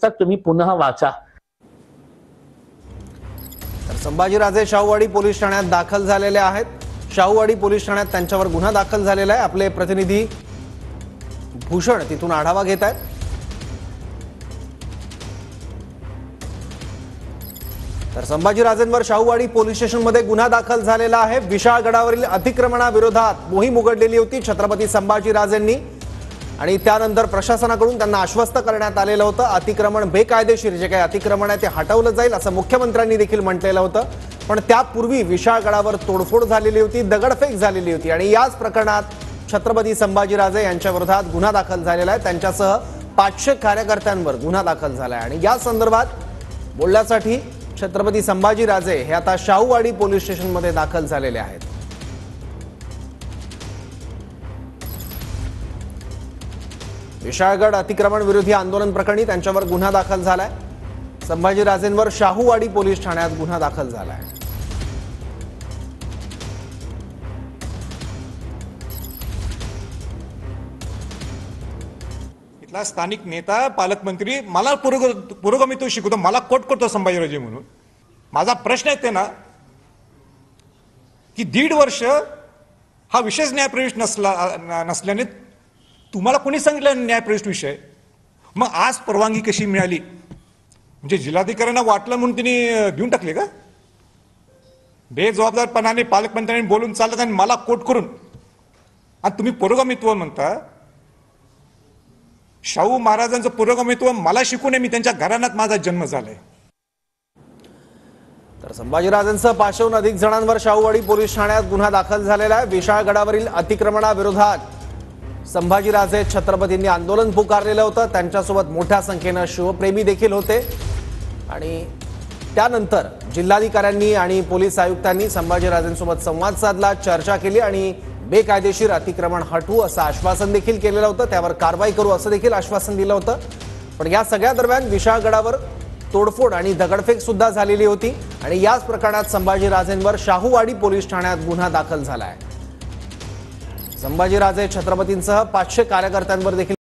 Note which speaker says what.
Speaker 1: पुस्तक तुम्ही पुन्हा वाचा।
Speaker 2: तर संभाजीराजे शाहूवाडी पोलीस ठाण्यात दाखल झालेले आहेत। शाहूवाडी पोलीस ठाण्यात त्यांच्यावर गुन्हा दाखल झालेला आहे। आपले प्रतिनिधी भूषण तिथून आढावा घेत आहेत। तर संभाजीराजेंवर शाहूवाडी पोलीस स्टेशनमध्ये गुन्हा दाखल झालेला आहे। विशाळगडावरील अतिक्रमणाविरोधात मोहीम उघडलेली होती छत्रपती संभाजीराजेंनी आणि त्यानंतर प्रशासनाकडून त्यांना आश्वस्त करण्यात आलेलं होतं अतिक्रमण बेकायदेशीर जे काही अतिक्रमण आहे ते हटवलं जाईल असं मुख्यमंत्र्यांनी देखील म्हटलेलं होतं। पण त्यापूर्वी विशाळगडावर तोडफोड झालेली होती, दगडफेक झालेली होती आणि याच प्रकरणात छत्रपती संभाजीराजे यांच्या विरोधात गुन्हा दाखल झालेला आहे। त्यांच्यासह 500 कार्यकर्त्यांवर गुन्हा दाखल झाला आहे आणि या संदर्भात बोलण्यासाठी छत्रपती संभाजीराजे हे आता शाहूवाडी पोलीस स्टेशनमध्ये दाखल झालेले आहेत। विशाळगड अतिक्रमण विरोधी आंदोलन प्रकरणी त्यांच्यावर गुन्हा दाखल झालाय। संभाजीराजेंवर शाहूवाडी पोलीस ठाण्यात गुन्हा दाखल झालाय।
Speaker 3: इथला स्थानिक नेता पालकमंत्री मला पुरोगामित्व शिकवतो, मला कोट करतो संभाजीराजे म्हणून। माझा प्रश्न आहे ते ना की 1.5 वर्ष हा विशेष न्यायप्रविष्ट नसल्याने तुम्हाला कोणी सांगितलं न्यायप्रविष्ट विषय? मग आज परवानगी कशी मिळाली? म्हणजे जिल्हाधिकाऱ्यांना वाटलं म्हणून त्यांनी देऊन टाकले का? बेजबाबदारपणाने पालकमंत्र्यांनी बोलून चालत आणि मला कोट करून, आणि तुम्ही पुरोगामित्व म्हणता। शाहू महाराजांचं पुरोगामित्व मला शिकू नये, मी त्यांच्या घराण्यात माझा जन्म झालाय।
Speaker 2: तर संभाजीराजेंसह 500हून अधिक जणांवर शाहूवाडी पोलीस ठाण्यात गुन्हा दाखल झालेला आहे। विशाळगडावरील अतिक्रमणाविरोधात संभाजीराजे छत्रपतींनी आंदोलन पुकारलेलं होतं। त्यांच्यासोबत मोठ्या संख्येने शिवप्रेमी देखील होते आणि त्यानंतर जिल्हाधिकाऱ्यांनी आणि पोलीस आयुक्तांनी संभाजीराजेंसोबत संवाद साधला, चर्चा केली आणि बेकायदेशीर अतिक्रमण हटवू असं आश्वासन देखील केलेलं होतं। त्यावर कारवाई करू असं देखील आश्वासन दिलं होतं। पण या सगळ्या दरम्यान विशाळगडावर तोडफोड आणि दगडफेक सुद्धा झालेली होती आणि याच प्रकरणात संभाजीराजेंवर शाहूवाडी पोलीस ठाण्यात गुन्हा दाखल झाला आहे। संभाजीराजे छत्रपतींसह 500 कार्यकर्त्यांवर देखील